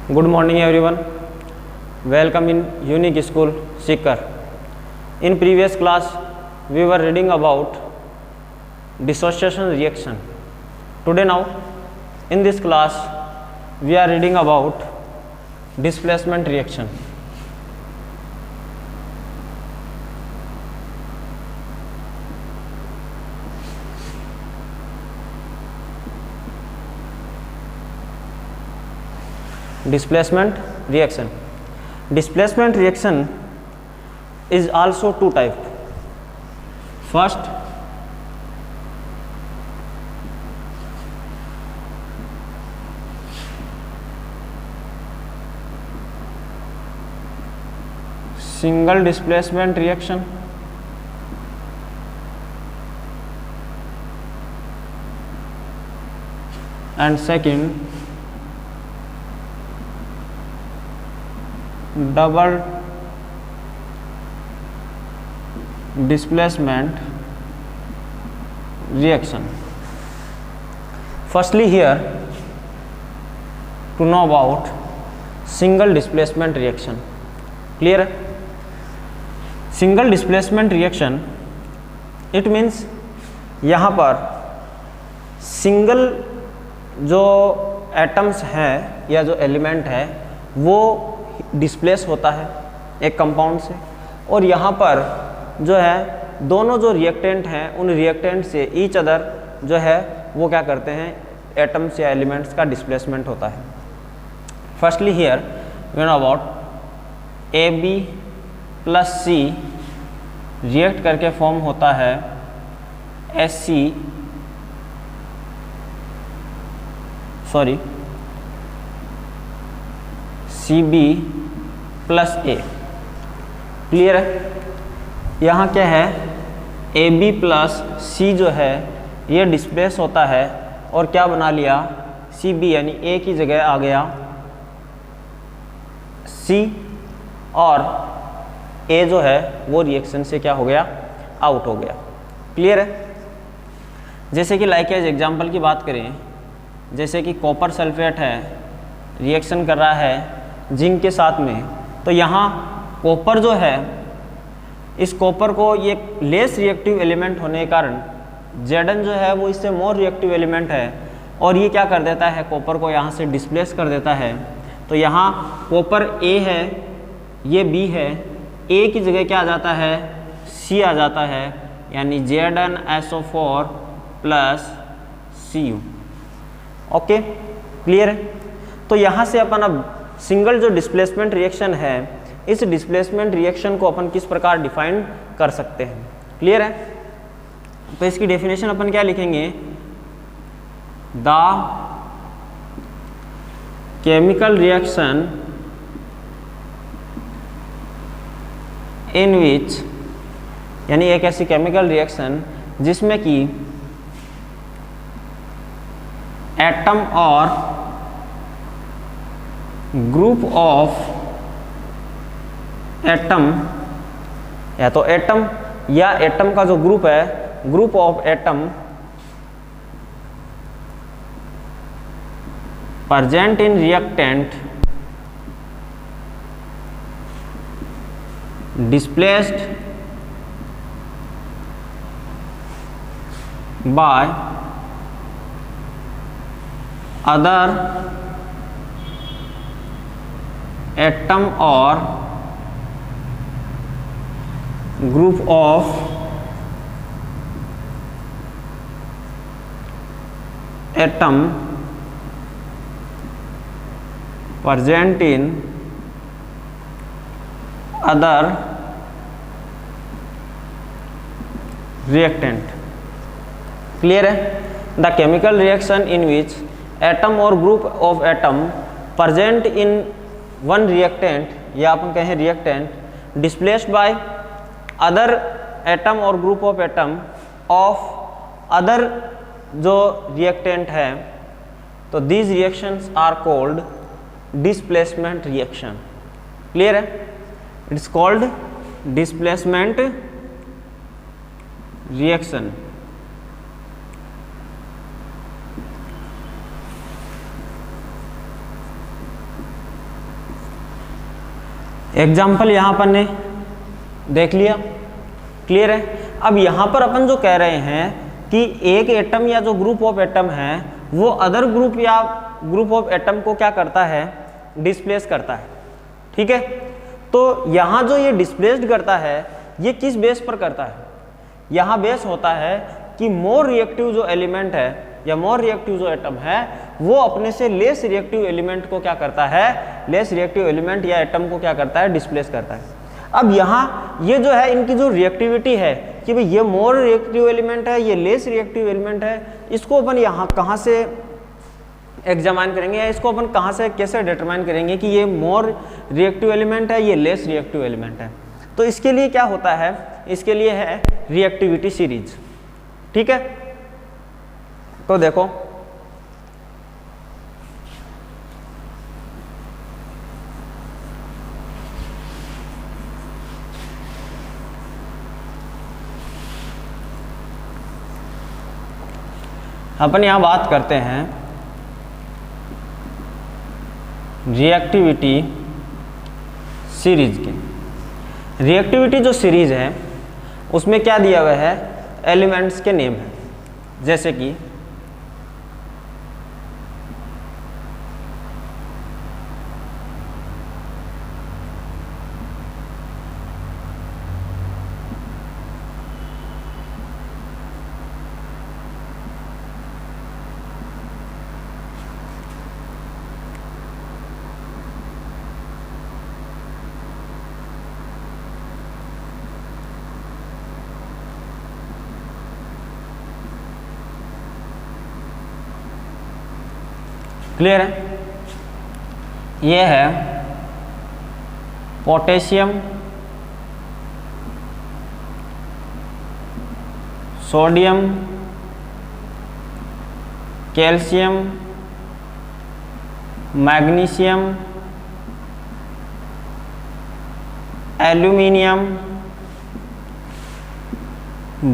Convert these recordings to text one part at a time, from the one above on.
Good morning everyone. Welcome in Unique School Sikar. In previous class we were reading about dissociation reaction. Today now in this class we are reading about displacement reaction. Displacement reaction. Displacement reaction is also two type. First, single displacement reaction. And second, double displacement reaction. Firstly here to know about single displacement reaction. Clear? Single displacement reaction it means यहाँ पर single जो atoms हैं या जो element है वो displace होता है एक कंपाउंड से, और यहाँ पर जो है दोनों जो रिएक्टेंट हैं उन रिएक्टेंट से ईच अदर जो है वो क्या करते हैं, एटम्स या एलिमेंट्स का डिस्प्लेसमेंट होता है. Firstly here we know about AB plus C react करके फॉर्म होता है CB प्लस A. क्लियर है? यहाँ क्या है, AB प्लस C जो है ये डिस्प्लेस होता है और क्या बना लिया, CB यानी A की जगह आ गया C, और A जो है वो रिएक्शन से क्या हो गया, आउट हो गया. क्लियर है? जैसे कि लाइक एग्जांपल की बात करें, जैसे कि कॉपर सल्फेट है रिएक्शन कर रहा है जिंक के साथ में, तो यहाँ कॉपर जो है, इस कॉपर को ये लेस रिएक्टिव एलिमेंट होने के कारण Zn जो है वो इससे मोर रिएक्टिव एलिमेंट है, और ये क्या कर देता है, कॉपर को यहाँ से डिस्प्लेस कर देता है. तो यहाँ कॉपर A है, ये B है, A की जगह क्या आ जाता है, C आ जाता है, यानी ZnSO4 plus Cu. Okay, clear है? तो यहाँ से अपन अब सिंगल जो डिस्प्लेसमेंट रिएक्शन है, इस डिस्प्लेसमेंट रिएक्शन को अपन किस प्रकार डिफाइन कर सकते हैं. क्लियर है? तो इसकी डेफिनेशन अपन क्या लिखेंगे, द केमिकल रिएक्शन इन विच, यानी एक ऐसी केमिकल रिएक्शन जिसमें कि atom or group of atom, या तो एटम या एटम का जो ग्रुप है, group of atom present in reactant displaced by other atom or group of atom present in other reactant. Clear है? The chemical reaction in which atom or group of atom present in one reactant, या अपन कहें reactant, displaced by other atom or group of atom of other जो reactant है, तो these reactions are called displacement reaction. Clear है? It's called displacement reaction. Example यहाँ पर ने देख लिया, क्लियर है। अब यहाँ पर अपन जो कह रहे हैं कि एक एटम या जो ग्रुप ऑफ एटम है वो अदर ग्रुप या ग्रुप ऑफ एटम को क्या करता है, डिस्प्लेस करता है, ठीक है। तो यहाँ जो ये डिस्प्लेस्ड करता है ये किस बेस पर करता है, यहाँ बेस होता है कि मोर रिएक्टिव जो एलिमेंट है या मोर रिएक्टिव जो एटम है वो अपने से लेस रिएक्टिव एलिमेंट को क्या करता है, लेस रिएक्टिव एलिमेंट या एटम को क्या करता है, डिस्प्लेस करता है। अब यहाँ ये जो है इनकी जो रिएक्टिविटी है कि भाई ये मोर रिएक्टिव एलिमेंट है, ये लेस रिएक्टिव एलिमेंट है, इसको अपन यहाँ कहाँ से एग्जामाइन करेंगे या इसको अपन कहाँ से कैसे डिटरमाइन करेंगे कि ये मोर रिएक्टिव एलिमेंट है, ये लेस रिएक्टिव एलिमेंट है। तो इसके लिए क्या होता है, इसके लिए है रिएक्टिविटी सीरीज, ठीक है। तो देखो अपन यहाँ बात करते हैं रिएक्टिविटी सीरीज की। रिएक्टिविटी जो सीरीज है उसमें क्या दिया हुआ है, एलिमेंट्स के नेम है, जैसे कि क्लियर है, ये है potassium, sodium, calcium, magnesium, aluminium,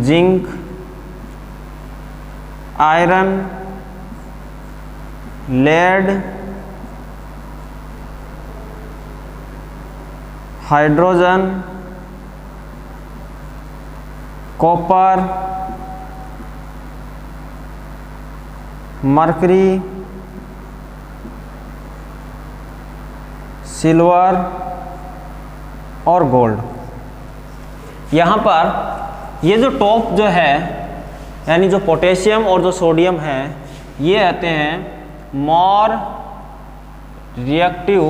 zinc, iron, lead, hydrogen, copper, mercury, silver और गोल्ड। यहाँ पर ये जो टॉप जो है यानी जो पोटेशियम और जो सोडियम है ये आते हैं मोर रिएक्टिव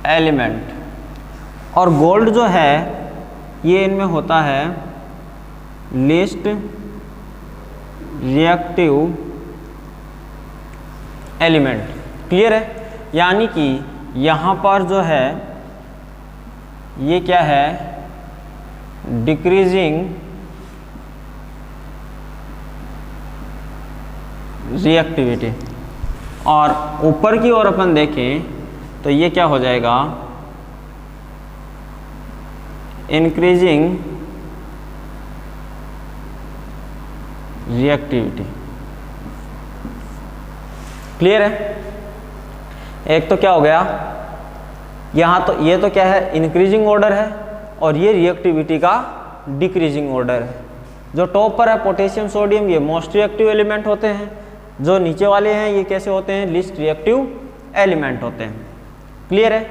एलिमेंट, और गोल्ड जो है ये इनमें होता है लीस्ट रिएक्टिव एलिमेंट। क्लियर है, यानी कि यहाँ पर जो है ये क्या है, डिक्रीजिंग रिएक्टिविटी, और ऊपर की ओर अपन देखें तो ये क्या हो जाएगा, इंक्रीजिंग रिएक्टिविटी। क्लियर है, एक तो क्या हो गया यहाँ, तो ये तो क्या है, इंक्रीजिंग ऑर्डर है और ये रिएक्टिविटी का डिक्रीजिंग ऑर्डर है। जो टॉप पर है पोटेशियम सोडियम ये मोस्ट रिएक्टिव एलिमेंट होते हैं, जो नीचे वाले हैं ये कैसे होते हैं, लीस्ट रिएक्टिव एलिमेंट होते हैं। क्लियर है,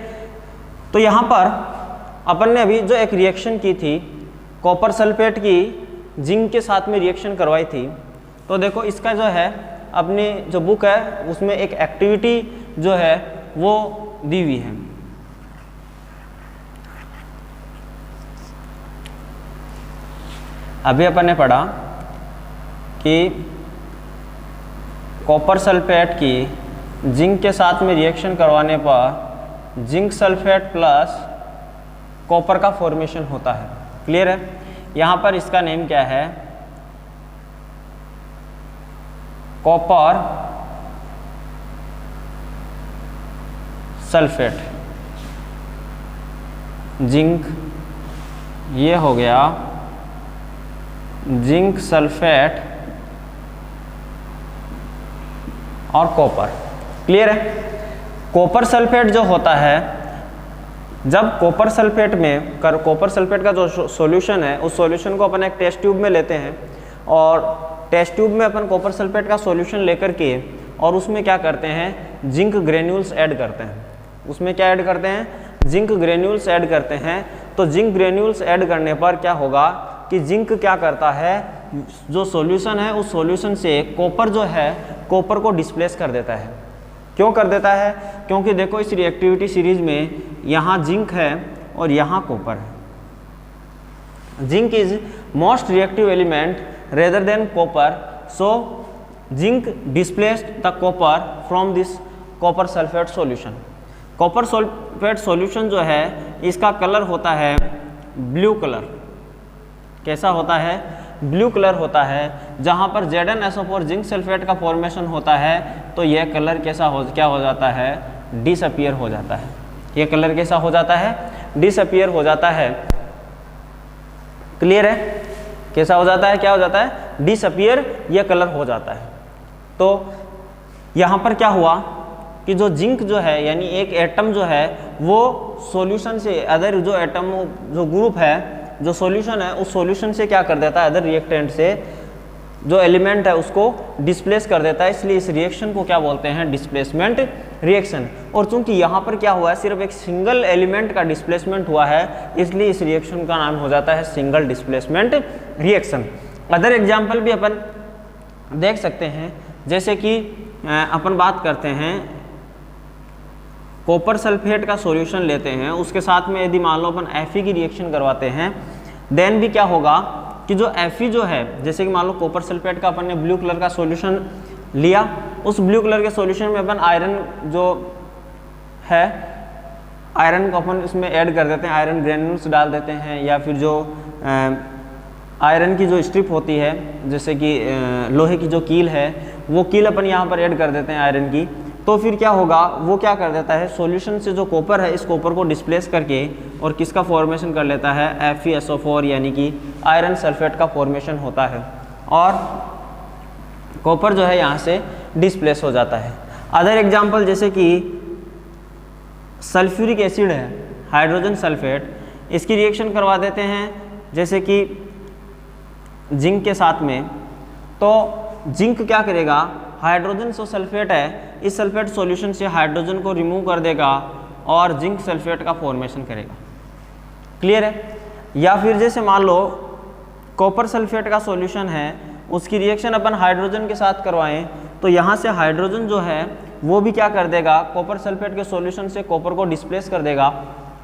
तो यहाँ पर अपन ने अभी जो एक रिएक्शन की थी कॉपर सल्फेट की जिंक के साथ में रिएक्शन करवाई थी, तो देखो इसका जो है अपनी जो बुक है उसमें एक एक्टिविटी जो है वो दी हुई है। अभी अपन ने पढ़ा कि कॉपर सल्फेट की जिंक के साथ में रिएक्शन करवाने पर जिंक सल्फेट प्लस कॉपर का फॉर्मेशन होता है। क्लियर है, यहाँ पर इसका नेम क्या है, कॉपर सल्फेट जिंक, ये हो गया जिंक सल्फेट और कॉपर। क्लियर है, कॉपर सल्फेट जो होता है, जब कॉपर सल्फेट में कॉपर सल्फेट का जो सॉल्यूशन है उस सॉल्यूशन को अपन एक टेस्ट ट्यूब में लेते हैं और टेस्ट ट्यूब में अपन कॉपर सल्फेट का सॉल्यूशन लेकर के और उसमें क्या करते हैं, जिंक ग्रेन्यूल्स ऐड करते हैं। उसमें क्या ऐड करते हैं, जिंक ग्रेन्यूल्स ऐड करते हैं। तो जिंक ग्रेन्यूल्स ऐड करने पर क्या होगा कि जिंक क्या करता है, जो सॉल्यूशन है उस सॉल्यूशन से कॉपर जो है कॉपर को डिस्प्लेस कर देता है। क्यों कर देता है, क्योंकि देखो इस रिएक्टिविटी सीरीज में यहाँ जिंक है और यहाँ कॉपर है। Zinc is most reactive element rather than copper, so zinc displaced the copper from this copper sulphate solution. Copper sulphate solution जो है इसका कलर होता है ब्लू कलर। कैसा होता है, ब्लू कलर होता है। जहाँ पर ZnSO4 जिंक सल्फेट का फॉर्मेशन होता है तो यह कलर क्या हो जाता है, डिसअपियर हो जाता है। यह कलर कैसा हो जाता है, डिसअपियर हो जाता है। क्लियर है, कैसा हो जाता है, क्या हो जाता है, डिसअपियर यह कलर हो जाता है। तो यहाँ पर क्या हुआ कि जो जिंक जो है यानी एक एटम जो है वो सॉल्यूशन से अदर जो एटम जो ग्रुप है जो सॉल्यूशन है उस सॉल्यूशन से क्या कर देता है, अदर रिएक्टेंट से जो एलिमेंट है उसको डिस्प्लेस कर देता है। इसलिए इस रिएक्शन को क्या बोलते हैं, डिस्प्लेसमेंट रिएक्शन। और चूंकि यहाँ पर क्या हुआ है, सिर्फ एक सिंगल एलिमेंट का डिस्प्लेसमेंट हुआ है, इसलिए इस रिएक्शन का नाम हो जाता है single displacement reaction. Other example भी अपन देख सकते हैं, जैसे कि अपन बात करते हैं कॉपर सल्फेट का सॉल्यूशन लेते हैं, उसके साथ में यदि मान लो अपन Fe की रिएक्शन करवाते हैं, देन भी क्या होगा कि जो Fe जो है, जैसे कि मान लो कॉपर सल्फेट का अपन ने ब्लू कलर का सॉल्यूशन लिया, उस ब्लू कलर के सॉल्यूशन में अपन आयरन जो है आयरन को अपन इसमें ऐड कर देते हैं, आयरन ग्रेन्यूल्स डाल देते हैं, या फिर जो आयरन की जो स्ट्रिप होती है जैसे कि लोहे की जो कील है वो कील अपन यहाँ पर ऐड कर देते हैं आयरन की। तो फिर क्या होगा, वो क्या कर देता है, सॉल्यूशन से जो कॉपर है इस कॉपर को डिस्प्लेस करके और किसका फॉर्मेशन कर लेता है, FeSO4 यानी कि आयरन सल्फेट का फॉर्मेशन होता है और कॉपर जो है यहाँ से डिस्प्लेस हो जाता है। अदर एग्जांपल जैसे कि सल्फ्यूरिक एसिड है, हाइड्रोजन सल्फेट, इसकी रिएक्शन करवा देते हैं जैसे कि जिंक के साथ में, तो जिंक क्या करेगा, हाइड्रोजन जो सल्फेट है इस सल्फेट सॉल्यूशन से हाइड्रोजन को रिमूव कर देगा और जिंक सल्फेट का फॉर्मेशन करेगा। क्लियर है। या फिर जैसे मान लो कॉपर सल्फेट का सॉल्यूशन है, उसकी रिएक्शन अपन हाइड्रोजन के साथ करवाएं तो यहाँ से हाइड्रोजन जो है वो भी क्या कर देगा, कॉपर सल्फेट के सॉल्यूशन से कॉपर को डिस्प्लेस कर देगा,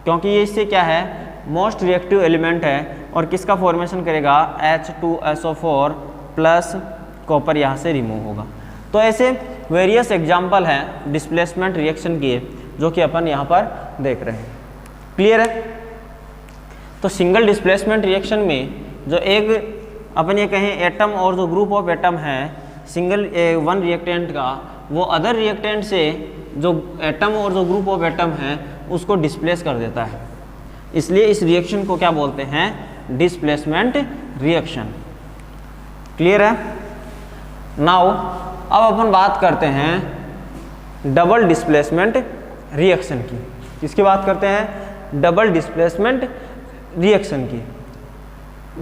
क्योंकि ये इससे क्या है, मोस्ट रिएक्टिव एलिमेंट है और किसका फॉर्मेशन करेगा, H2SO4 प्लस कॉपर यहाँ से रिमूव होगा। तो ऐसे वेरियस एग्जाम्पल हैं डिस्प्लेसमेंट रिएक्शन के जो कि अपन यहाँ पर देख रहे हैं। क्लियर है। तो सिंगल डिस्प्लेसमेंट रिएक्शन में जो एक अपन ये कहें एटम और जो ग्रुप ऑफ एटम है सिंगल वन रिएक्टेंट का, वो अदर रिएक्टेंट से जो एटम और जो ग्रुप ऑफ एटम है उसको डिस्प्लेस कर देता है। इसलिए इस रिएक्शन को क्या बोलते हैं, डिस्प्लेसमेंट रिएक्शन। क्लियर है। नाउ अब अपन बात करते हैं डबल डिस्प्लेसमेंट रिएक्शन की। किसकी बात करते हैं, डबल डिस्प्लेसमेंट रिएक्शन की।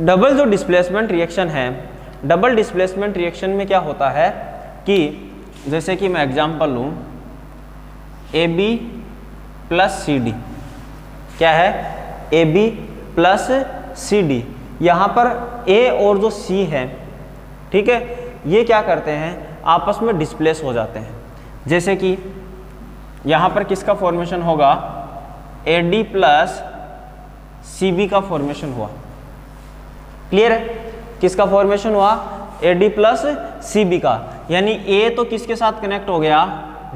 डबल जो डिस्प्लेसमेंट रिएक्शन है, डबल डिस्प्लेसमेंट रिएक्शन में क्या होता है कि जैसे कि मैं एग्जांपल लूँ, AB प्लस CD, क्या है, AB प्लस CD। यहाँ पर A और जो C है, ठीक है, ये क्या करते हैं, आपस में डिस्प्लेस हो जाते हैं। जैसे कि यहाँ पर किसका फॉर्मेशन होगा, AD प्लस CB का फॉर्मेशन हुआ। क्लियर है। किसका फॉर्मेशन हुआ, AD प्लस CB का, यानी A तो किसके साथ कनेक्ट हो गया,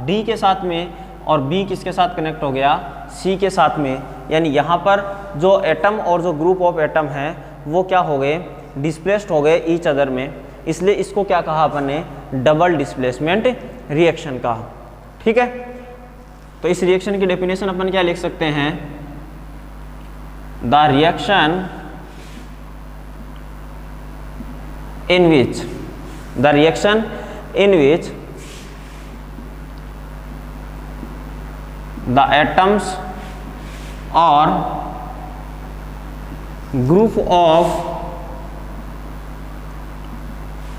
D के साथ में, और B किसके साथ कनेक्ट हो गया, C के साथ में। यानी यहाँ पर जो एटम और जो ग्रुप ऑफ एटम है वो क्या हो गए, डिस्प्लेस्ड हो गए ईच अदर में। इसलिए इसको क्या कहा अपन ने, डबल डिस्प्लेसमेंट रिएक्शन कहा। ठीक है। तो इस रिएक्शन की डेफिनेशन अपन क्या लिख सकते हैं, the reaction in which the atoms or group of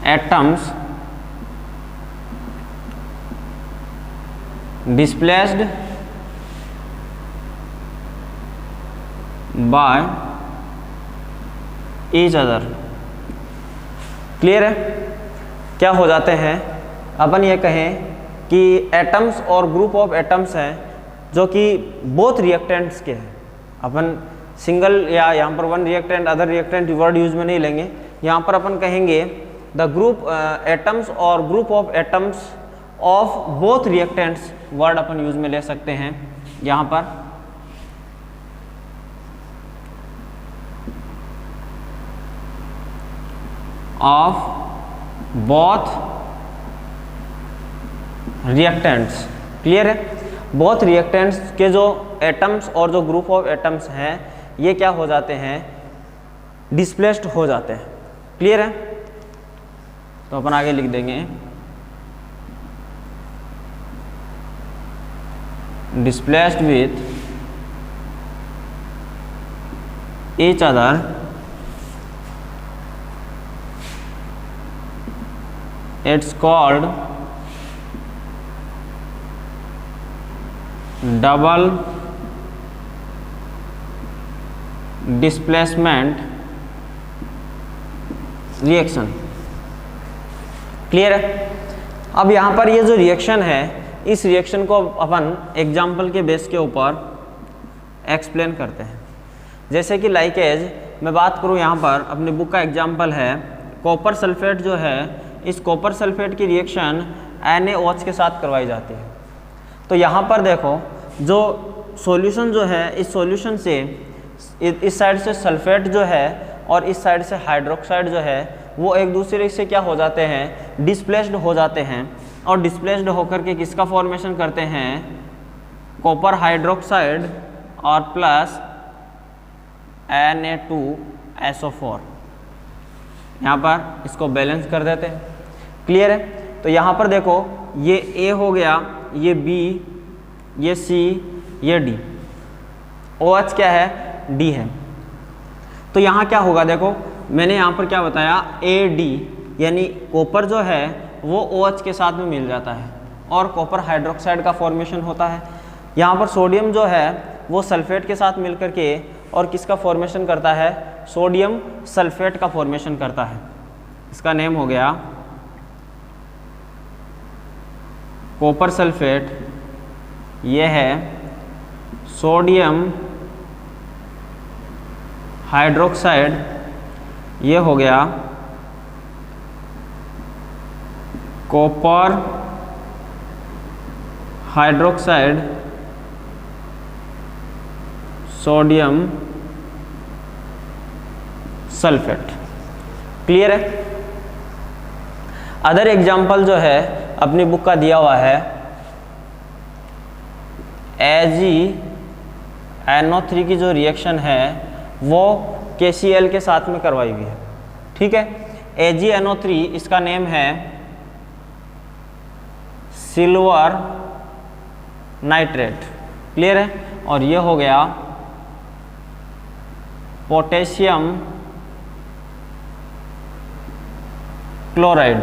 atoms displaced by each other। Clear है? क्या हो जाते हैं, अपन ये कहें कि atoms or group of atoms हैं जो कि बोथ रिएक्टेंट्स के हैं। अपन सिंगल या यहाँ पर one reactant other reactant word use में नहीं लेंगे। यहाँ पर अपन कहेंगे the group atoms or group of atoms of both reactants word upon use में ले सकते हैं। यहाँ पर ऑफ बोथ रिएक्टेंट्स। क्लियर है? बोथ रिएक्टेंट्स के जो एटम्स और जो ग्रुप ऑफ एटम्स हैं ये क्या हो जाते हैं, डिस्प्लेस्ड हो जाते हैं। क्लियर है? तो अपन आगे लिख देंगे displaced with each other it's called double displacement reaction. Clear है? अब यहाँ पर ये जो रिएक्शन है इस रिएक्शन को अपन एग्जाम्पल के बेस के ऊपर एक्सप्लेन करते हैं। जैसे कि लाइकेज मैं बात करूँ, यहाँ पर अपने बुक का एग्जाम्पल है कॉपर सल्फेट जो है, इस कॉपर सल्फेट की रिएक्शन NaOH के साथ करवाई जाती है। तो यहाँ पर देखो जो सॉल्यूशन जो है, इस सॉल्यूशन से इस साइड से सल्फेट जो है और इस साइड से हाइड्रोक्साइड जो है वो एक दूसरे से क्या हो जाते हैं, डिस्प्लेस्ड हो जाते हैं और डिस्प्लेस्ड होकर के किसका फॉर्मेशन करते हैं, कॉपर हाइड्रोक्साइड और प्लस Na2SO4। यहाँ पर इसको बैलेंस कर देते हैं। क्लियर है? तो यहाँ पर देखो ये A हो गया, ये B, ये C, ये D, OH क्या है, D है। तो यहाँ क्या होगा, देखो मैंने यहाँ पर क्या बताया, AD यानी कॉपर जो है वो OH के साथ में मिल जाता है और कॉपर हाइड्रोक्साइड का फॉर्मेशन होता है। यहाँ पर सोडियम जो है वो सल्फेट के साथ मिलकर के और किसका फॉर्मेशन करता है, सोडियम सल्फेट का फॉर्मेशन करता है। इसका नेम हो गया कॉपर सल्फेट, ये है सोडियम हाइड्रोक्साइड, ये हो गया copper hydroxide sodium sulphate. Clear है? अदर एग्जाम्पल जो है अपनी बुक का दिया हुआ है AgNO3 की जो रिएक्शन है वो KCl के साथ में करवाई हुई है। ठीक है? AgNO3 इसका नेम है सिल्वर नाइट्रेट। क्लियर है? और ये हो गया पोटेशियम क्लोराइड।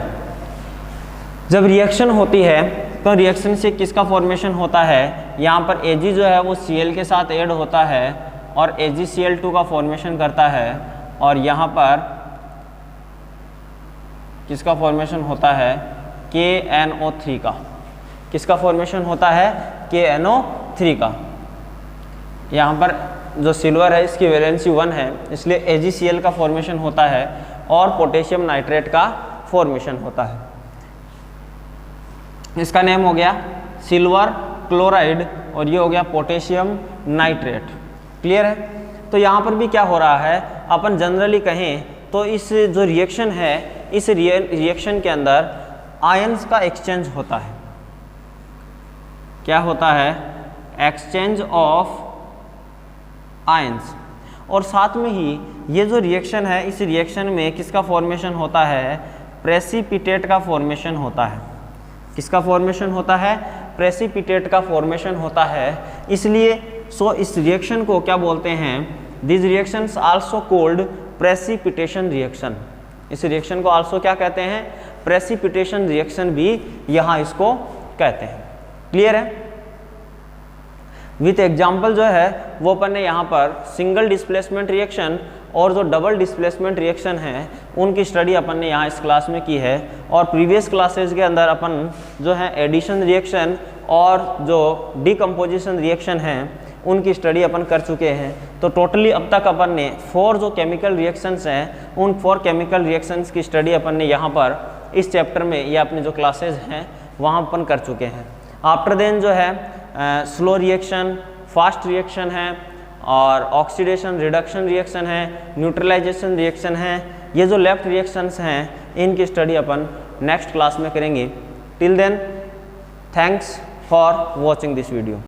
जब रिएक्शन होती है तो रिएक्शन से किसका फॉर्मेशन होता है, यहाँ पर Ag जो है वो Cl के साथ ऐड होता है और AgCl2 का फॉर्मेशन करता है और यहाँ पर किसका फॉर्मेशन होता है, KNO3 का। किसका फॉर्मेशन होता है, KNO3 का। यहाँ पर जो सिल्वर है इसकी वैलेंसी 1 है इसलिए AgCl का फॉर्मेशन होता है और पोटेशियम नाइट्रेट का फॉर्मेशन होता है। इसका नेम हो गया सिल्वर क्लोराइड और ये हो गया पोटेशियम नाइट्रेट। क्लियर है? तो यहाँ पर भी क्या हो रहा है, अपन जनरली कहें तो इस जो रिएक्शन है इस रिएक्शन के अंदर आयंस का एक्सचेंज होता है। क्या होता है, एक्सचेंज ऑफ आयंस। और साथ में ही ये जो रिएक्शन है इस रिएक्शन में किसका फॉर्मेशन होता है, प्रेसिपिटेट का फॉर्मेशन होता है। किसका फॉर्मेशन होता है, प्रेसिपिटेट का फॉर्मेशन होता है। इसलिए इस रिएक्शन को क्या बोलते हैं, this reactions also called precipitation reaction. इस रिएक्शन को आल्सो क्या कहते हैं, प्रेसिपिटेशन रिएक्शन भी यहाँ इसको कहते हैं। क्लियर है। विथ एग्जाम्पल जो है वो अपन ने यहाँ पर सिंगल डिस्प्लेसमेंट रिएक्शन और जो डबल डिस्प्लेसमेंट रिएक्शन है उनकी स्टडी अपन ने यहाँ इस क्लास में की है। और प्रीवियस क्लासेस के अंदर अपन जो है एडिशन रिएक्शन और जो डिकम्पोजिशन रिएक्शन है उनकी स्टडी अपन कर चुके हैं। तो टोटली अब तक अपन ने 4 जो केमिकल रिएक्शंस हैं उन 4 केमिकल रिएक्शंस की स्टडी अपन ने यहाँ पर इस चैप्टर में या अपने जो क्लासेस हैं वहाँ अपन कर चुके हैं। आफ्टर देन जो है स्लो रिएक्शन, फास्ट रिएक्शन है और ऑक्सीडेशन रिडक्शन रिएक्शन है, न्यूट्रलाइजेशन रिएक्शन है। ये जो लेफ्ट रिएक्शंस हैं इनकी स्टडी अपन नेक्स्ट क्लास में करेंगे। Till then thanks for watching this video.